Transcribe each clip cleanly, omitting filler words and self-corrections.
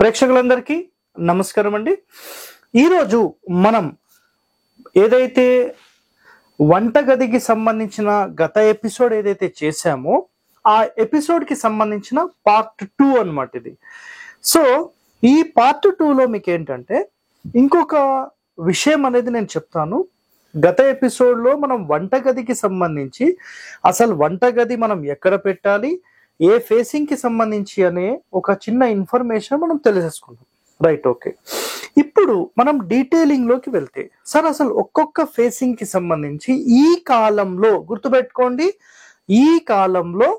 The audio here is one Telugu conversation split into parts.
ప్రేక్షకులందరికీ నమస్కారం అండి. ఈరోజు మనం ఏదైతే వంటగదికి సంబంధించిన గత ఎపిసోడ్ ఏదైతే చేశామో ఆ ఎపిసోడ్కి సంబంధించిన పార్ట్ 2 అన్నమాట ఇది. సో ఈ పార్ట్ 2లో మీకు ఏంటంటే ఇంకొక విషయం అనేది నేను చెప్తాను. గత ఎపిసోడ్లో మనం వంటగదికి సంబంధించి అసలు వంటగది మనం ఎక్కడ పెట్టాలి, ఏ ఫేసింగ్కి సంబంధించి అనే ఒక చిన్న ఇన్ఫర్మేషన్ మనం తెలిసేసుకున్నాం. Right, okay. ఇప్పుడు మనం డీటెయిలింగ్లోకి వెళ్తే సార్ అసలు ఒక్కొక్క ఫేసింగ్కి సంబంధించి ఈ కాలంలో గుర్తుపెట్టుకోండి, ఈ కాలంలో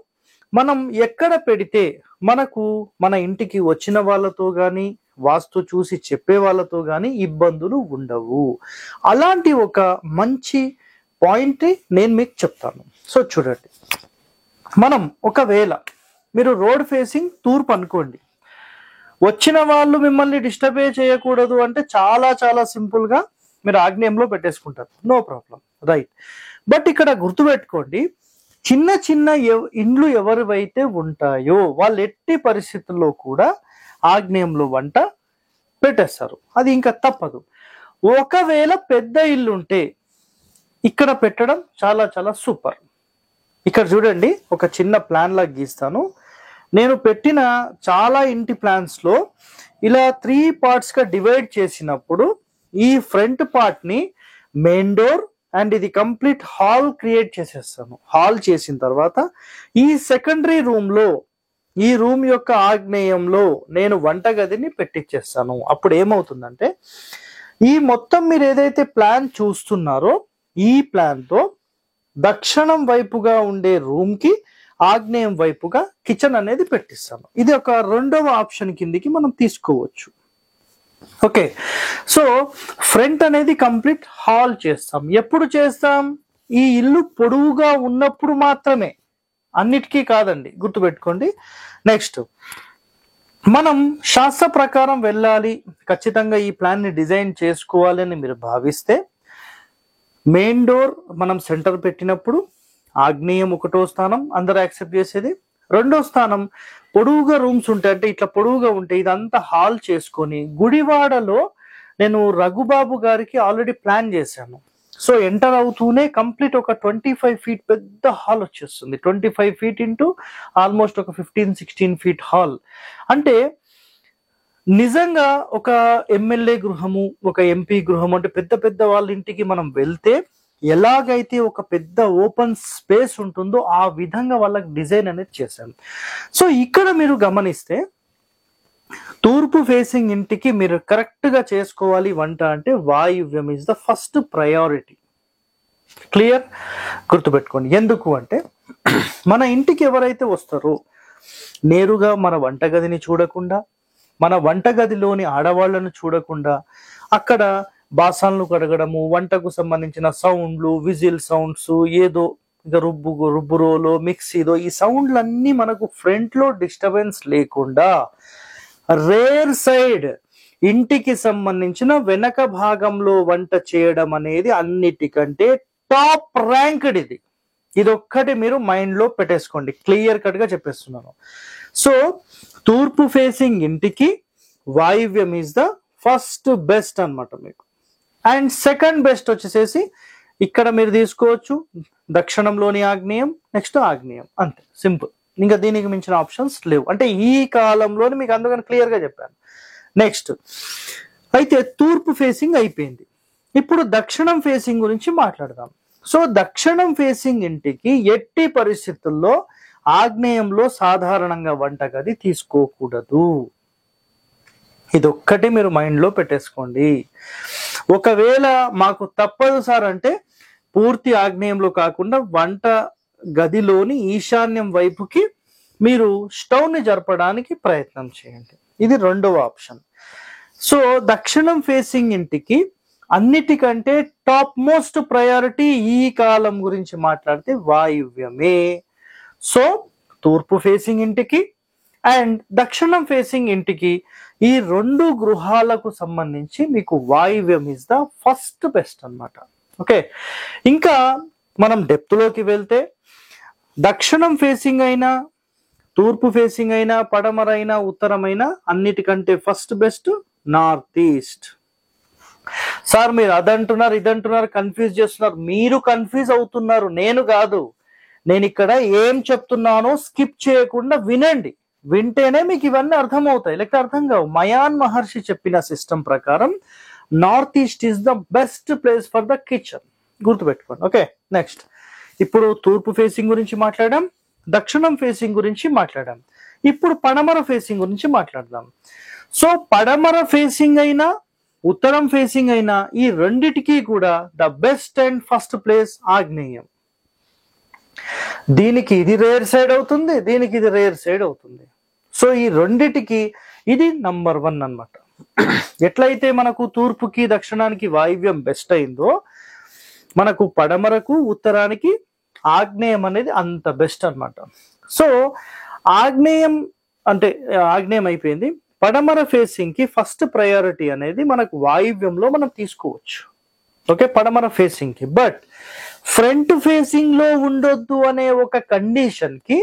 మనం ఎక్కడ పెడితే మనకు మన ఇంటికి వచ్చిన వాళ్ళతో కానీ వాస్తు చూసి చెప్పే వాళ్ళతో కానీ ఇబ్బందులు ఉండవు. అలాంటి ఒక మంచి పాయింట్ నేను మీకు చెప్తాను. సో చూడండి, మనం ఒకవేళ మీరు రోడ్ ఫేసింగ్ తూర్పు అనుకోండి, వచ్చిన వాళ్ళు మిమ్మల్ని డిస్టర్బే చేయకూడదు అంటే చాలా చాలా సింపుల్గా మీరు ఆగ్నేయంలో పెట్టేసుకుంటారు, నో ప్రాబ్లం, రైట్. బట్ ఇక్కడ గుర్తుపెట్టుకోండి, చిన్న చిన్న ఇండ్లు ఎవరివైతే ఉంటాయో వాళ్ళు ఎట్టి పరిస్థితుల్లో కూడా ఆగ్నేయంలో వంట పెట్టేస్తారు, అది ఇంకా తప్పదు. ఒకవేళ పెద్ద ఇల్లు ఉంటే ఇక్కడ పెట్టడం చాలా చాలా సూపర్. ఇక్కడ చూడండి, ఒక చిన్న ప్లాన్ లాగా గీస్తాను. నేను పెట్టిన చాలా ఇంటి ప్లాన్స్లో ఇలా 3 పార్ట్స్గా డివైడ్ చేసినప్పుడు ఈ ఫ్రంట్ పార్ట్ని మెయిన్ డోర్ అండ్ ఇది కంప్లీట్ హాల్ క్రియేట్ చేసేస్తాను. హాల్ చేసిన తర్వాత ఈ సెకండరీ రూమ్లో ఈ రూమ్ యొక్క ఆగ్నేయంలో నేను వంటగదిని పెట్టించేస్తాను. అప్పుడు ఏమవుతుందంటే ఈ మొత్తం మీరు ఏదైతే ప్లాన్ చూస్తున్నారో ఈ ప్లాన్తో దక్షిణం వైపుగా ఉండే రూమ్కి ఆగ్నేయం వైపుగా కిచెన్ అనేది పెట్టిస్తాను. ఇది ఒక రెండవ ఆప్షన్ కిందికి మనం తీసుకోవచ్చు. ఓకే, సో ఫ్రంట్ అనేది కంప్లీట్ హాల్ చేస్తాం. ఎప్పుడు చేస్తాం? ఈ ఇల్లు పొడవుగా ఉన్నప్పుడు మాత్రమే, అన్నిటికీ కాదండి, గుర్తుపెట్టుకోండి. నెక్స్ట్, మనం శాస్త్ర ప్రకారం వెళ్ళాలి, ఖచ్చితంగా ఈ ప్లాన్ని డిజైన్ చేసుకోవాలి అని మీరు భావిస్తే మెయిన్ డోర్ మనం సెంటర్ పెట్టినప్పుడు ఆగ్నేయం ఒకటో స్థానం అందరూ యాక్సెప్ట్ చేసేది. రెండో స్థానం పొడవుగా రూమ్స్ ఉంటాయి, అంటే ఇట్లా పొడవుగా ఉంటాయి, ఇదంతా హాల్ చేసుకొని గుడివాడలో నేను రఘుబాబు గారికి ఆల్రెడీ ప్లాన్ చేశాను. సో ఎంటర్ అవుతూనే కంప్లీట్ ఒక 25 ఫీట్ పెద్ద హాల్ వచ్చేస్తుంది. 25 ఫీట్ ఇంటూ ఆల్మోస్ట్ ఒక 15-16 ఫీట్ హాల్. అంటే నిజంగా ఒక ఎమ్మెల్యే గృహము, ఒక ఎంపీ గృహము, అంటే పెద్ద పెద్ద వాళ్ళ ఇంటికి మనం వెళ్తే ఎలాగైతే ఒక పెద్ద ఓపెన్ స్పేస్ ఉంటుందో ఆ విధంగా వాళ్ళకి డిజైన్ అనేది చేశాను. సో ఇక్కడ మీరు గమనిస్తే తూర్పు ఫేసింగ్ ఇంటికి మీరు కరెక్ట్గా చేసుకోవాలి వంట అంటే వాయువ్యం is the first priority. Clear, గుర్తుపెట్టుకోండి. ఎందుకు అంటే మన ఇంటికి ఎవరైతే వస్తారో నేరుగా మన వంటగదిని చూడకుండా, మన వంటగదిలోని ఆడవాళ్లను చూడకుండా అక్కడ బాసన్లు కడగడము, వంటకు సంబంధించిన సౌండ్లు, విజిల్ సౌండ్స్, ఏదో ఇక రుబ్బురోలో మిక్సీలో ఈ సౌండ్లన్నీ మనకు ఫ్రంట్లో డిస్టర్బెన్స్ లేకుండా రేర్ సైడ్ ఇంటికి సంబంధించిన వెనక భాగంలో వంట చేయడం అనేది అన్నిటికంటే టాప్ ర్యాంక్డ్. ఇది ఒక్కటి మీరు మైండ్లో పెట్టేసుకోండి, క్లియర్ కట్గా చెప్పేస్తున్నాను. సో తూర్పు ఫేసింగ్ ఇంటికి వాయువ్యం ఈజ్ ద ఫస్ట్ బెస్ట్ అన్నమాట మీకు. అండ్ సెకండ్ బెస్ట్ వచ్చేసేసి ఇక్కడ మీరు తీసుకోవచ్చు దక్షిణంలోని ఆగ్నేయం, నెక్స్ట్ ఆగ్నేయం, అంతే, సింపుల్. ఇంకా దీనికి మించిన ఆప్షన్స్ లేవు, అంటే ఈ కాలంలోని మీకు అందుకని క్లియర్గా చెప్పాను. నెక్స్ట్ అయితే తూర్పు ఫేసింగ్ అయిపోయింది, ఇప్పుడు దక్షిణం ఫేసింగ్ గురించి మాట్లాడదాం. సో దక్షిణం ఫేసింగ్ ఇంటికి ఎట్టి పరిస్థితుల్లో ఆగ్నేయంలో సాధారణంగా వంటగది తీసుకోకూడదు. ఇదొక్కటి మీరు మైండ్లో పెట్టేసుకోండి. ఒకవేళ మాకు తప్పదు సార్ అంటే పూర్తి ఆగ్నేయంలో కాకుండా వంట గదిలోని ఈశాన్యం వైపుకి మీరు స్టవ్ని జరపడానికి ప్రయత్నం చేయండి, ఇది రెండవ ఆప్షన్. సో దక్షిణం ఫేసింగ్ ఇంటికి అన్నిటికంటే టాప్ మోస్ట్ ప్రయారిటీ ఈ కాలం గురించి మాట్లాడితే వాయువ్యమే. సో తూర్పు ఫేసింగ్ ఇంటికి అండ్ దక్షిణం ఫేసింగ్ ఇంటికి ఈ రెండు గృహాలకు సంబంధించి మీకు వాయువ్యం ఇస్ ద ఫస్ట్ బెస్ట్ అన్నమాట. ఓకే, ఇంకా మనం డెప్త్లోకి వెళ్తే దక్షిణం ఫేసింగ్ అయినా తూర్పు ఫేసింగ్ అయినా, పడమరైనా, ఉత్తరమైనా అన్నిటికంటే first best north east. Sir మీరు అదంటున్నారు ఇదంటున్నారు కన్ఫ్యూజ్ చేస్తున్నారు. మీరు కన్ఫ్యూజ్ అవుతున్నారు, నేను కాదు. నేను ఇక్కడ ఏం చెప్తున్నానో స్కిప్ చేయకుండా వినండి. వింటేనే మీకు ఇవన్నీ అర్థమవుతాయి, లేకపోతే అర్థం కావు. మయాన్ మహర్షి చెప్పిన సిస్టమ్ ప్రకారం north east is the best place for the kitchen. గుర్తుపెట్టుకోండి. ఓకే, నెక్స్ట్ ఇప్పుడు తూర్పు ఫేసింగ్ గురించి మాట్లాడాం, దక్షిణం ఫేసింగ్ గురించి మాట్లాడాం. ఇప్పుడు పడమర ఫేసింగ్ గురించి మాట్లాడదాం. సో పడమర ఫేసింగ్ అయినా, ఉత్తరం ఫేసింగ్ అయినా, ఈ రెండిటికి కూడా the best and first place ఆగ్నేయం. దీనికి ఇది రేర్ సైడ్ అవుతుంది, దీనికి ఇది రేర్ సైడ్ అవుతుంది. సో ఈ రెండిటికి ఇది నంబర్ 1 అన్నమాట. ఎట్లయితే మనకు తూర్పుకి దక్షిణానికి వాయువ్యం బెస్ట్ అయిందో, మనకు పడమరకు ఉత్తరానికి ఆగ్నేయం అనేది అంత బెస్ట్ అన్నమాట. సో ఆగ్నేయం అంటే ఆగ్నేయం అయిపోయింది. పడమర ఫేసింగ్ కి ఫస్ట్ ప్రయారిటీ అనేది మనకు వాయువ్యంలో మనం తీసుకోవచ్చు. ఓకే, పడమర ఫేసింగ్ కి. బట్ ఫ్రంట్ ఫేసింగ్ లో ఉండొద్దు అనే ఒక కండిషన్ కి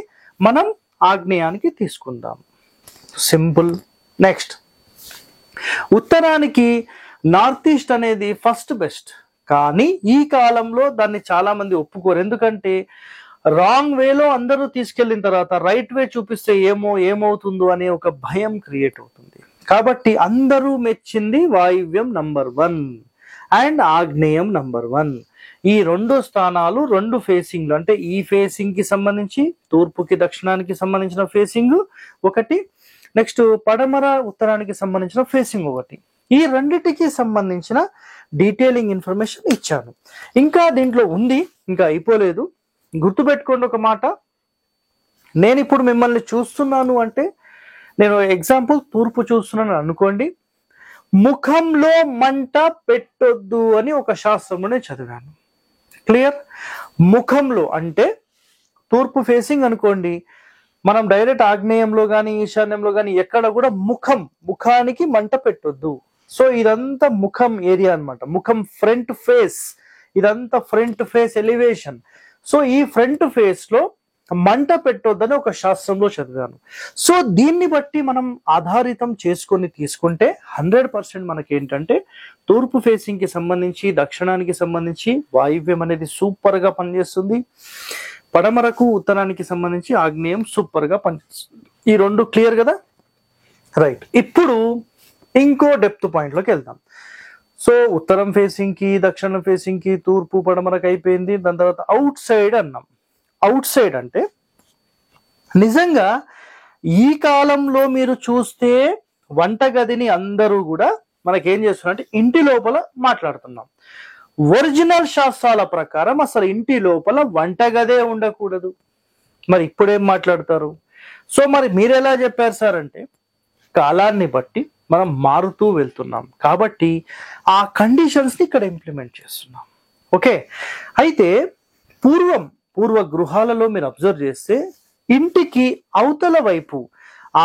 మనం ఆగ్నేయానికి తీసుకుందాం. సింపుల్. నెక్స్ట్ ఉత్తరానికి నార్త్ ఈస్ట్ అనేది ఫస్ట్ బెస్ట్. కానీ ఈ కాలంలో దాన్ని చాలా మంది ఒప్పుకోరు. ఎందుకంటే రాంగ్ వేలో అందరూ తీసుకెళ్లిన తర్వాత రైట్ వే చూపిస్తే ఏమవుతుందో అనే ఒక భయం క్రియేట్ అవుతుంది. కాబట్టి అందరూ మెచ్చింది వాయువ్యం నంబర్ 1 అండ్ ఆగ్నేయం నంబర్ 1. ఈ 2 స్థానాలు 2 ఫేసింగ్లు, అంటే ఈ ఫేసింగ్ కి సంబంధించి తూర్పుకి దక్షిణానికి సంబంధించిన ఫేసింగ్ ఒకటి, నెక్స్ట్ పడమర ఉత్తరానికి సంబంధించిన ఫేసింగ్ ఒకటి. ఈ రెండిటికి సంబంధించిన డీటెయిలింగ్ ఇన్ఫర్మేషన్ ఇచ్చాను. ఇంకా దీంట్లో ఉంది, ఇంకా అయిపోలేదు. గుర్తుపెట్టుకోండి ఒక మాట. నేను ఇప్పుడు మిమ్మల్ని చూస్తున్నాను అంటే, నేను ఎగ్జాంపుల్ తూర్పు చూస్తున్నాను అనుకోండి, ముఖంలో మంట పెట్టొద్దు అని ఒక శాస్త్రంలోనే చదివాను. క్లియర్? ముఖంలో అంటే తూర్పు ఫేసింగ్ అనుకోండి, మనం డైరెక్ట్ ఆగ్నేయంలో కానీ ఈశాన్యంలో కానీ ఎక్కడ కూడా ముఖానికి మంట పెట్టొద్దు. సో ఇదంతా ముఖం ఏరియా అన్నమాట. ముఖం ఫ్రంట్ ఫేస్, ఇదంతా ఫ్రంట్ ఫేస్ ఎలివేషన్. సో ఈ ఫ్రంట్ ఫేస్ లో మంట పెట్టొద్దని ఒక శాస్త్రంలో చదివాను. సో దీన్ని బట్టి మనం ఆధారితం చేసుకొని తీసుకుంటే 100% మనకి ఏంటంటే తూర్పు ఫేసింగ్ కి సంబంధించి, దక్షిణానికి సంబంధించి వాయువ్యం అనేది సూపర్ గా పనిచేస్తుంది. పడమరకు ఉత్తరానికి సంబంధించి ఆగ్నేయం సూపర్ గా పనిచేస్తుంది. ఈ 2 క్లియర్ కదా? రైట్. ఇప్పుడు ఇంకో డెప్త్ పాయింట్ లోకి వెళ్దాం. సో ఉత్తరం ఫేసింగ్ కి, దక్షిణం ఫేసింగ్ కి, తూర్పు పడమరకు అయిపోయింది. దాని తర్వాత అవుట్ సైడ్ అన్నాం. అవుట్ సైడ్ అంటే నిజంగా ఈ కాలంలో మీరు చూస్తే వంటగదిని అందరూ కూడా మనకేం చేస్తున్నారంటే ఇంటి లోపల మాట్లాడుతున్నాం. ఒరిజినల్ శాస్త్రాల ప్రకారం అసలు ఇంటి లోపల వంటగదే ఉండకూడదు. మరి ఇప్పుడేం మాట్లాడతారు? సో మరి మీరు ఎలా చెప్పారు సార్ అంటే, కాలాన్ని బట్టి మనం మారుతూ వెళ్తున్నాం కాబట్టి ఆ కండిషన్స్ ని ఇక్కడ ఇంప్లిమెంట్ చేస్తున్నాం. ఓకే, అయితే పూర్వ గృహాలలో మీరు అబ్జర్వ్ చేస్తే ఇంటికి అవతల వైపు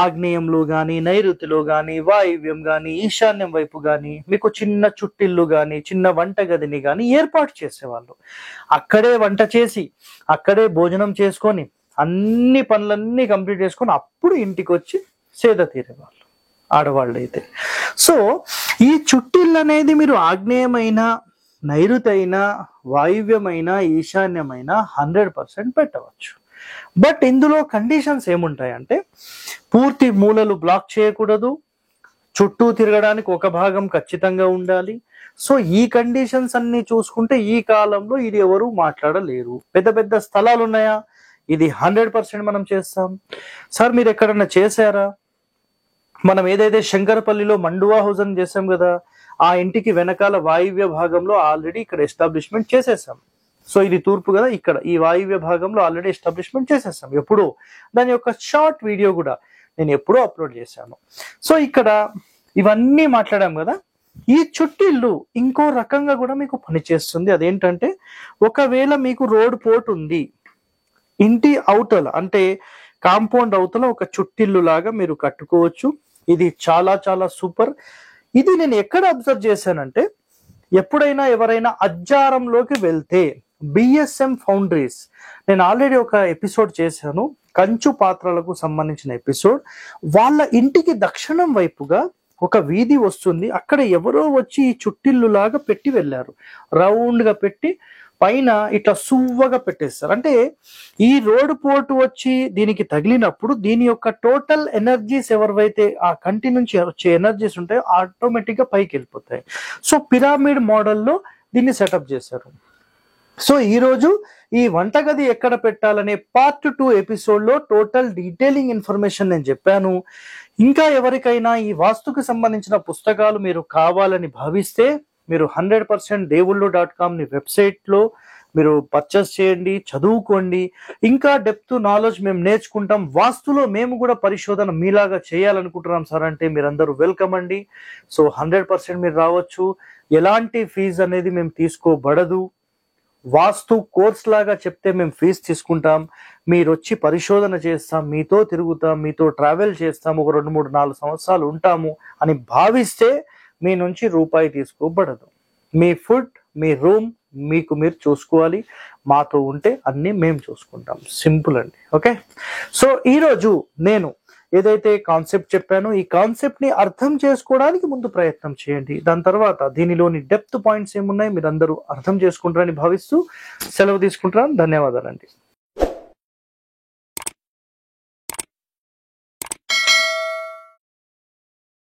ఆగ్నేయంలో కానీ, నైరుతిలో కానీ, వాయువ్యం కానీ, ఈశాన్యం వైపు కానీ మీకు చిన్న చుట్టిల్లు కానీ, చిన్న వంటగదిని కానీ ఏర్పాటు చేసేవాళ్ళు. అక్కడే వంట చేసి, అక్కడే భోజనం చేసుకొని, అన్ని పనులన్నీ కంప్లీట్ చేసుకొని అప్పుడు ఇంటికి వచ్చి సేద తీరేవాళ్ళు ఆడవాళ్ళు అయితే. సో ఈ చుట్టిల్లు అనేది మీరు ఆగ్నేయమైన, నైరుతైన, వాయువ్యమైన, ఈశాన్యమైన 100% పెట్టవచ్చు. బట్ ఇందులో కండిషన్స్ ఏముంటాయంటే, పూర్తి మూలలు బ్లాక్ చేయకూడదు, చుట్టూ తిరగడానికి ఒక భాగం ఖచ్చితంగా ఉండాలి. సో ఈ కండిషన్స్ అన్ని చూసుకుంటే ఈ కాలంలో ఇది ఎవరు మాట్లాడలేరు. పెద్ద పెద్ద స్థలాలు ఉన్నాయా? ఇది 100% మనం చేస్తాం. సార్ మీరు ఎక్కడన్నా చేశారా? మనం ఏదైతే శంకరపల్లిలో మండువా హౌస్ అని చేసాం కదా, ఆ ఇంటికి వెనకాల వాయువ్య భాగంలో ఆల్రెడీ ఇక్కడ ఎస్టాబ్లిష్మెంట్ చేసేసాం. సో ఇది తూర్పు కదా, ఇక్కడ ఈ వాయువ్య భాగంలో ఆల్రెడీ ఎస్టాబ్లిష్మెంట్ చేసేసాం. ఎప్పుడు దాని యొక్క షార్ట్ వీడియో కూడా నేను ఎప్పుడో అప్లోడ్ చేశాను. సో ఇక్కడ ఇవన్నీ మాట్లాడాం కదా. ఈ చుట్టిల్లు ఇంకో రకంగా కూడా మీకు పనిచేస్తుంది. అదేంటంటే, ఒకవేళ మీకు రోడ్ పోర్ట్ ఉంది, ఇంటి అవతల అంటే కాంపౌండ్ అవతల ఒక చుట్టిల్లు లాగా మీరు కట్టుకోవచ్చు. ఇది చాలా చాలా సూపర్. ఇది నేను ఎక్కడ అబ్జర్వ్ చేశానంటే, ఎప్పుడైనా ఎవరైనా అజ్జారంలోకి వెళ్తే బిఎస్ఎం ఫౌండరీస్. నేను ఆల్రెడీ ఒక ఎపిసోడ్ చేశాను, కంచు పాత్రలకు సంబంధించిన ఎపిసోడ్. వాళ్ళ ఇంటికి దక్షిణం వైపుగా ఒక వీధి వస్తుంది, అక్కడ ఎవరో వచ్చి ఈ చుట్టిల్లు లాగా పెట్టి వెళ్ళారు. రౌండ్ గా పెట్టి పైన ఇట్లా సువ్వగా పెట్టేస్తారు. అంటే ఈ రోడ్ పోటు వచ్చి దీనికి తగిలినప్పుడు దీని యొక్క టోటల్ ఎనర్జీస్ ఎవరివైతే ఆ కంటి నుంచి వచ్చే ఎనర్జీస్ ఉంటాయో ఆటోమేటిక్ గా పైకి వెళ్ళిపోతాయి. సో పిరమిడ్ మోడల్లో దీన్ని సెటప్ చేశారు. సో ఈరోజు ఈ వంటగది ఎక్కడ పెట్టాలనే పార్ట్ 2 ఎపిసోడ్లో టోటల్ డీటెయిలింగ్ ఇన్ఫర్మేషన్ నేను చెప్పాను. ఇంకా ఎవరికైనా ఈ వాస్తుకు సంబంధించిన పుస్తకాలు మీరు కావాలని భావిస్తే మీరు 100% దేవుళ్ళు.com వెబ్సైట్లో మీరు పర్చేస్ చేయండి, చదువుకోండి. ఇంకా డెప్త్ నాలెడ్జ్ మేము నేర్చుకుంటాం. వాస్తులో మేము కూడా పరిశోధన మీలాగా చేయాలనుకుంటున్నాం సార్ అంటే మీరందరూ వెల్కమ్ అండి. సో 100% మీరు రావచ్చు. ఎలాంటి ఫీజు అనేది మేము తీసుకోబడదు. వాస్తు కోర్స్ లాగా చెప్తే మేము ఫీజు తీసుకుంటాం. మీరు వచ్చి పరిశోధన చేస్తాం, మీతో తిరుగుతాం, మీతో ట్రావెల్ చేస్తాం, ఒక 2, 3, 4 సంవత్సరాలు ఉంటాము అని భావిస్తే మీ నుంచి రూపాయి తీసుకోబడదు. మీ ఫుడ్, మీ రూమ్ మీకు మీరు చూసుకోవాలి. మాతో ఉంటే అన్నీ మేము చూసుకుంటాం. సింపుల్ అండి. ఓకే, సో ఈరోజు నేను ఏదైతే కాన్సెప్ట్ చెప్పానో ఈ కాన్సెప్ట్ ని అర్థం చేసుకోవడానికి ముందు ప్రయత్నం చేయండి. దాని తర్వాత దీనిలోని డెప్త్ పాయింట్స్ ఏమున్నాయి మీరు అందరూ అర్థం చేసుకుంటారని భావిస్తూ సెలవు తీసుకుంటున్నాను. ధన్యవాదాలండి.